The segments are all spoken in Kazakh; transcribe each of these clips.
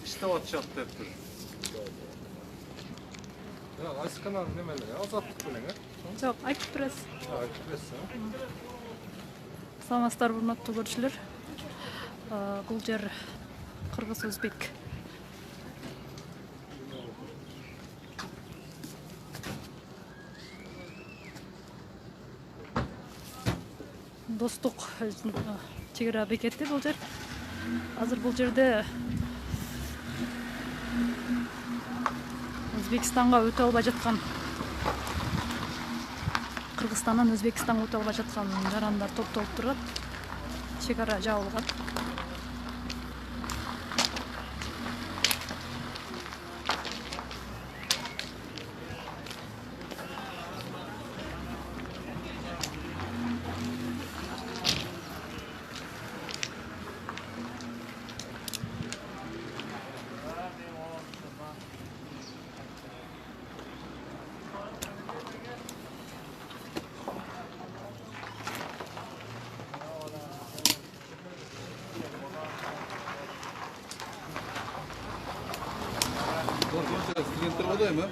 иштеп атышат дептир. Qaysi kanal nemeler? Azatlık bilen ha? Жоқ, айтып бересиз. Айтып бересиз. Саламатсыздар, урматтуу көрүүчүлөр. Бул жер Кыргыз Өзбек. Достук чек ара бекети бул жер. Азыр бул жерде Өзбекстанга өтө албай жаткан, Кыргызстандан Өзбекстанга өтө албай жаткан жарандар топтолуп турат. Чек ара жабылган. Студенттер бодойбу?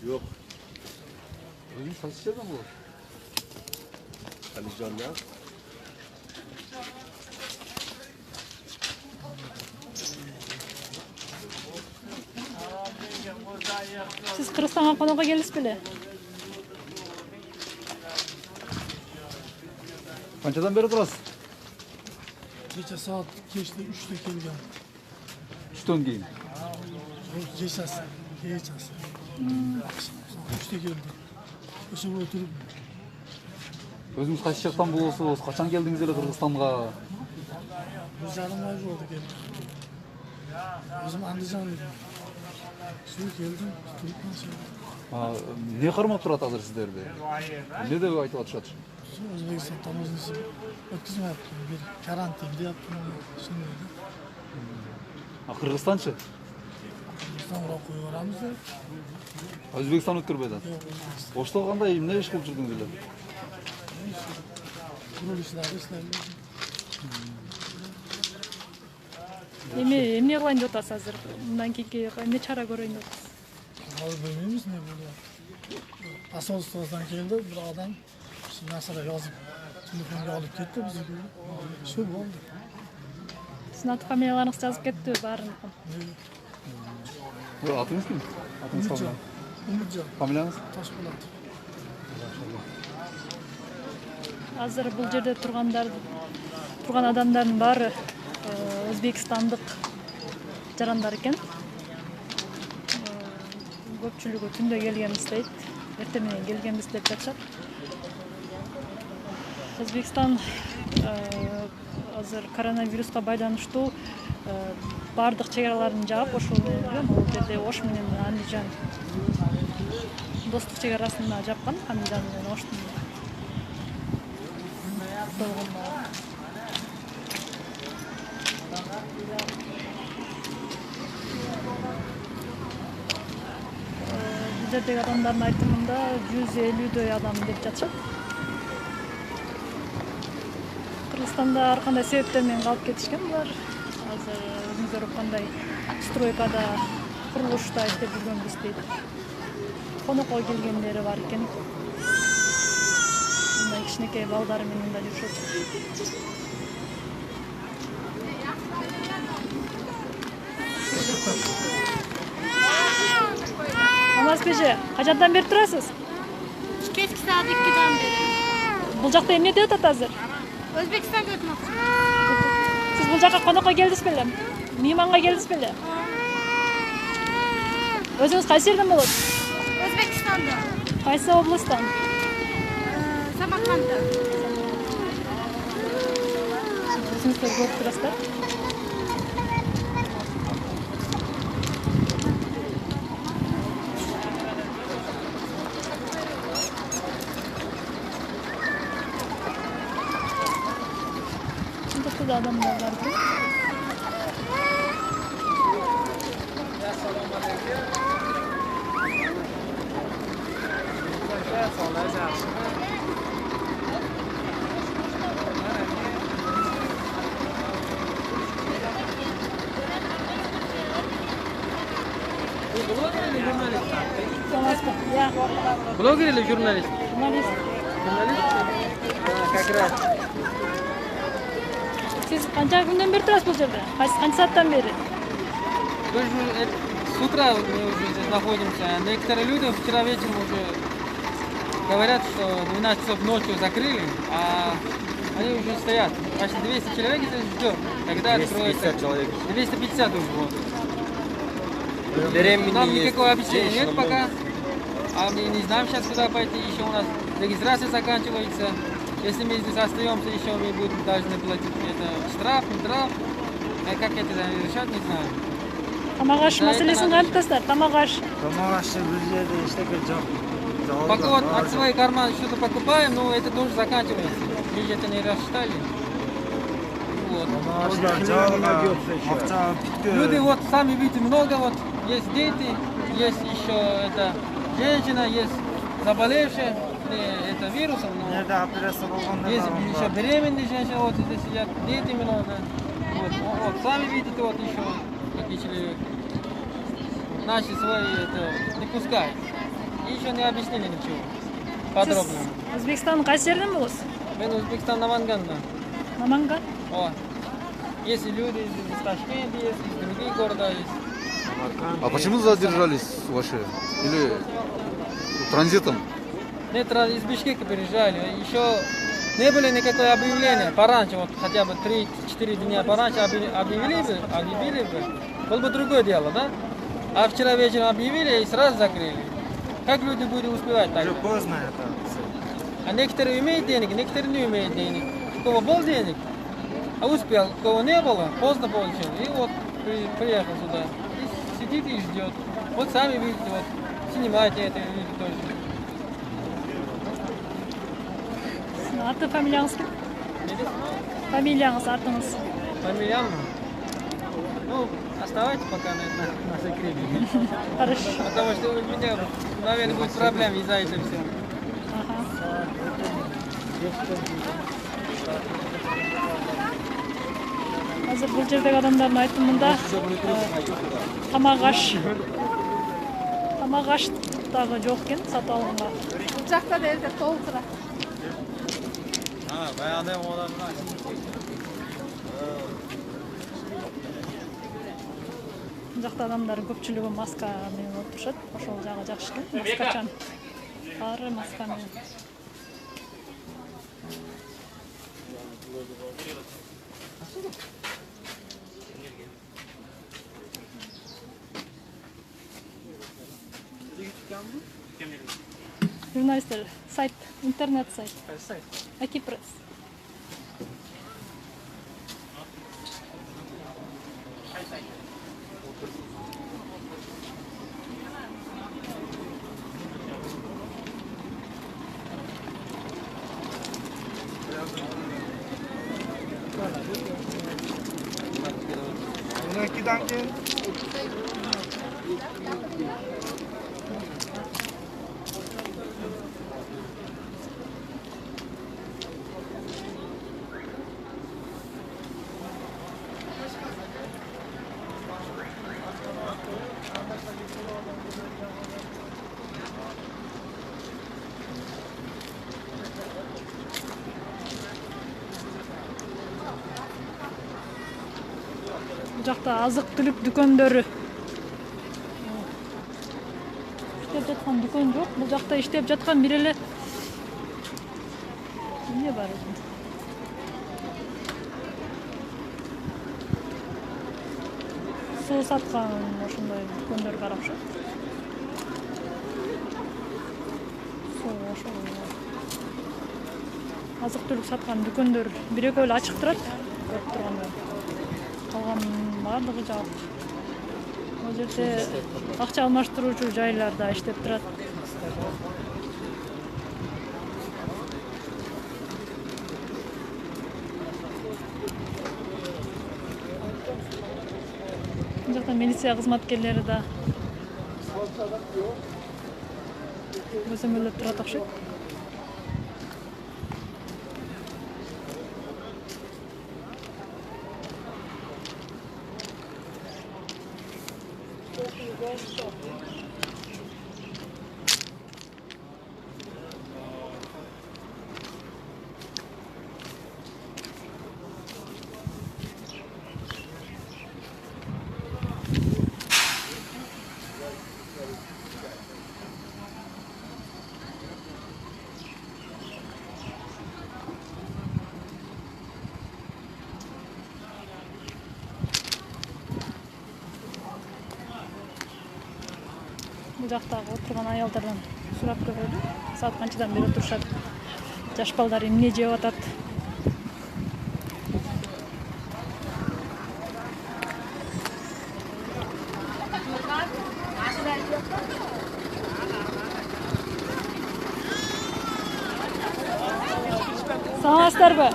Yok. Bugün saçacağız mı bu? Alican ya. Siz Kırgızстанга конокко келдиңиз беле? Qanchadan beri turasiz? Kecha soat 3'te kelgan. 3dan keyin. Kechasi. 3'te keldi. O'sha o'tirib. O'zingiz qaysi yoqdan bo'lasiz? Qachon keldingiz ele Qirg'izistonga? 1,5 oy bo'ldi keldim. O'zim Andijon edim. Shu keldim, turibman shu. Ne qarmab turadi hozir sizlarni? Ne deb aytib atishadi? O'zbekiston tamoznisi o'tkazmayapti. Bir karantin deyapti. Shunday. Qirg'izistonchi? Qirg'izistonga qo'yib yuboramiz. O'zbekiston o'tkirmaydi. Yo'q, O'zbekiston. Boshqa qanday nima ish qilib yurdingizlar? Qurilishlarda ishlaymiz. Эмне кылайын деп атасыз азыр? Мындан кийинки эмне чара көрөйүн деп атасыз? Hozir bilmaymiz ne bo'lyapti. Posolstvodan keldi bir odam shu narsalar yozib telefonga olib ketdi bizga. Shu bo'ldi. Sizin аты фамилияларыңыз жазып кетти баарын. Atınız kim? Atınız falan. Umurjon. Familiyanız? Toshpo'lat. Азыр бул жерде турган адамдардын баары өзбекстандык жарандар экен. Көпчүлүгү түндө келгенбиз дейт, эртең менен келгенбиз деп жатышат. Өзбекстан азыр коронавируска байланыштуу бардык чек араларын жаап, ошол менен бул жерде Ош менен Андижан достук чек арасына жапкан, Андижан менен Оштун. Бул жердеги адамдардын айтымында 150дөй адам деп жатышат. Кыргызстанда ар кандай себептер менен калып кетишкен булар. Азыр өзүңүздөр кандай стройкада, курулушта иштеп жүргөнбүз дейт. Конокко келгендери бар экен. Мындай кичинекей балдары менен да жүрүшөт. Намазбеже, качандан бери турасыз? Кечки саат 2'den beri. Бул жакта эмне деп атат азыр? Өзбекстанга өтмөкчү. Сиз бул жакка конокко келдиңиз беле? Мейманга келдиңиз беле? Өзүңүз кайсы жерден болот? O'zbekistonda. Кайсы областтан? Samarqandda. Өзүңүздөр көрүп турасыздар. Şurada da adamlar var. Блогер или журналист? Журналист. Журналист? Как раз. Siz qancha kundan beri turasiz bu yerda? Qancha soatdan beri? Мы же с утра мы уже здесь находимся. Некоторые люди вчера вечером уже говорят, что 12 часов ночью закрыли, а они уже стоят. Почти 200 человек здесь ждет, когда откроется. 250 уже вот. Нам никакого обещания нет пока. А мы не знаем сейчас, куда пойти. Еще у нас регистрация заканчивается. Если мы здесь остаемся, еще мы будем должны платить это штраф, не штраф. Как это решать, не знаю. Тамак аш маселесин кантасыздар? Тамак аш. Тамак ашы бир жерде эчтеке жок. Пока вот от своих карманов что-то покупаем, но это тоже заканчивается. Мы это не рассчитали. Вот. Люди вот сами видите много, вот есть дети, есть еще это женщина, есть заболевшие это вирусом, но есть еще беременные женщины, вот здесь сидят, дети много. Вот сами видите, вот еще какие человек. Наши свои это не пускают. И еще не объяснили ничего подробно. Өзбекстанның қайсы жерден боласыз? Мен Узбекистан Наманганда. Наманган? О. Есть люди из Ташкента, есть из других городов есть. А почему задержались ваши? Или транзитом? Нет, из Бишкека приезжали. Еще не было никакого объявления. Пораньше, вот хотя бы 3-4 дня пораньше объявили бы, было бы другое дело, да? А вчера вечером объявили и сразу закрыли. Как люди будут успевать так? Уже поздно это. А некоторые имеют денег, некоторые не имеют денег. У кого был денег, а успел, у кого не было, поздно получил. И вот приехал сюда. И сидит и ждет. Вот сами видите, вот снимайте это видите тоже. Аты фамилияңыз кім? Фамилияңыз, атыңыз? Фамилиям? Ну, оставайтесь пока на секрете. Хорошо. Потому что у меня, наверное, будет проблема из-за этого всего. Азыр бул жердеги адамдардын айтымында тамак аш дагы жок экен сатып алганга. Бул жакта деле толтура. Баягыдай адамдар. Бул жакта адамдардын көпчүлүгү маска менен отурушат. Ошол жагы жакшы экен. Маскачан. Баары маска менен. Журналисттер, сайт, интернет сайт. Акипресс. Bunu 2'den keyin Бул жакта азык-түлүк дүкөндөрү. Иштеп жаткан дүкөн жок. Бул жакта иштеп жаткан бир эле эмне бар экен? Суу саткан ошондой дүкөндөр бар окшойт. ошол азык түлүк саткан дүкөндөр бир экөө эле ачык турат, көрүп тургандай. Калганын баардыгы жабык. Бул жерде акча алмаштыруучу жайлар да иштеп турат. Бул жакта милиция кызматкерлери да көзөмөлдөп турат окшойт. Бул жактагы отурган аялдардан сурап көрөлү. Саат канчадан бери отурушат? Жаш балдар эмне жеп атат? Саламатсыздарбы?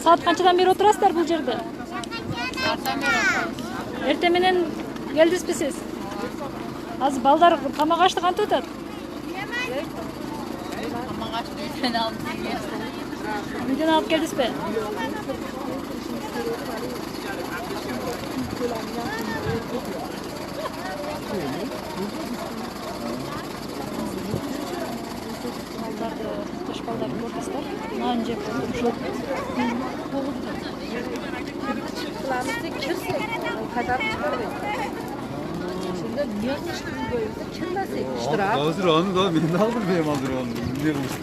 Саат канчадан бери отурасыздар бул жерде? Эртең менен келдизби сиз? Азыр балдар камак ашты кантип атат? Камак ашты үйдөн алып келдизби? Балдарды, жаш балдарды көрүсүздөр. Нан жеп отурушат. Hazır onu da ben de aldım benim hazır onu. Ne bulmuştu?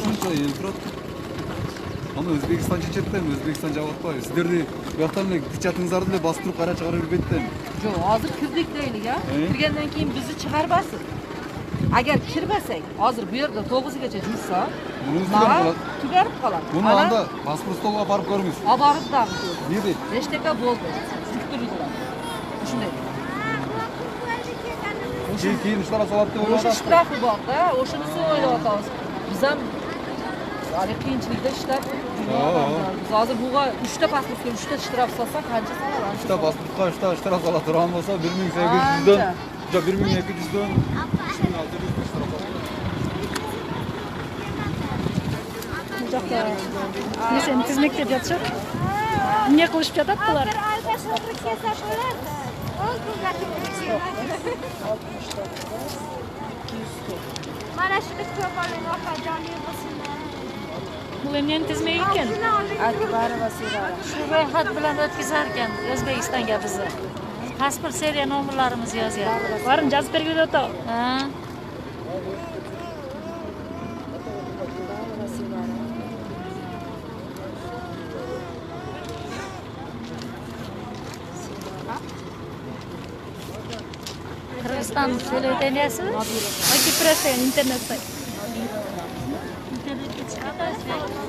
Şunca yeni turat. Ama Özbekistan çeçetten, Özbekistan cevap var. Sizler de yaktan ne tiçatınızlardı da bastırıp kara çıkarır bilbetten. Yok, hazır kirdik değil ya. Kirgenden keyin bizi çıkarbasın. Agar kirmasak, hozir bu yerda 9gacha yursa, tugarib qoladi. Buni anda pasport stolga aparib ko'ramiz. Olib da. Neydi? 5 dakika bo'ldi. Tiktirdilar. Shunday. Keyin ishlar salatda O'sha bo'ladi. shtrafi bor-da, o'shanisi o'ylayapmiz. Biz ham hali qiyinchilikda ishlab Biz hozir buga 3 ta pasportga 3 ta shtraf solsak, qancha soladi? 3 ta pasportga 3 ta shtraf soladi. Turgan bo'lsa 1800 dan, 1200 dan 3600 shtraf soladi. Бул жакта несени тизмектеп жатышат. Эмне кылышып жатат булар? Mana shuni ko'p oling, opajon yig'isini. Бул эмнени тизмек экен? Shu ro'yxat bilan o'tkazar ekan O'zbekistonga bizni. Pasport seriya nomerlarimiz yozgan. Баарын жазып бергиле ата. Kırgızistan televideniyasimi? Aki press degan internet sayt.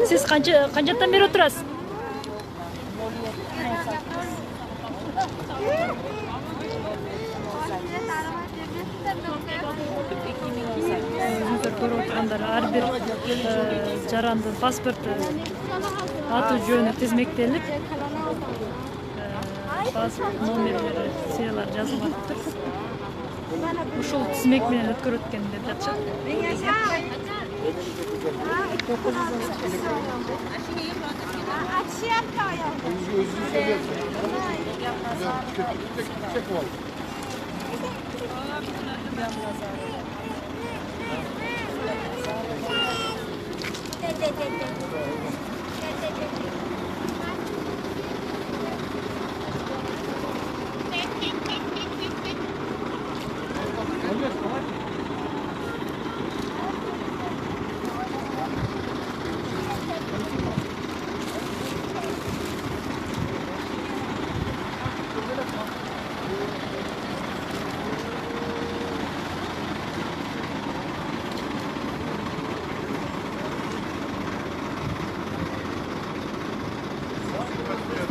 Siz qanchadan beri o'tirasiz? Өзүңүздөр көрүп отургандар ар бир жарандын паспорту аты жөнү тизмектелип, паспорт номерлери, сериялары жазылып атыптыр. Ушул тизмек менен өткөрөт экен деп жатышат.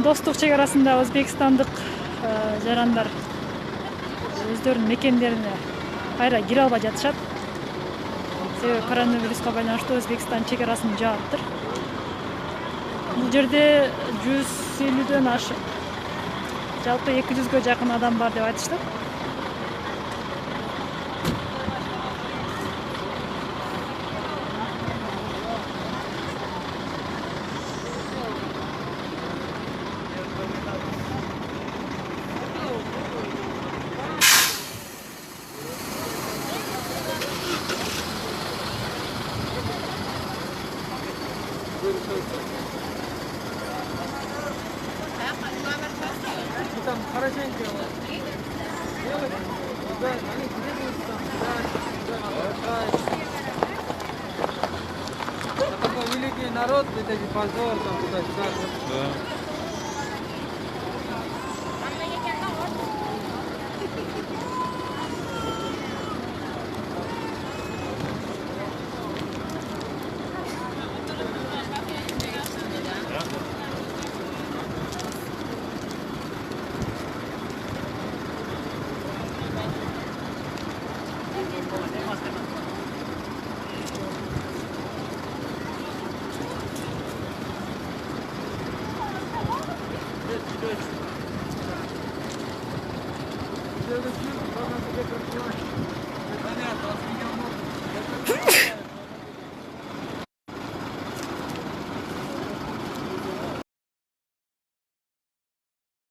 достук чек арасында өзбекстандык жарандар өздөрүнүн мекендерине кайра кире албай жатышат. Себеби коронавируска байланыштуу Өзбекстан чек арасын жааптыр. Бул жерде 150дөн ашык, жалпы 200гө жакын адам бар деп айтышты. Там хорошенько. Да, они двигаются там. Да. Такой великий народ, это же позор там туда-сюда. Да. Понятно.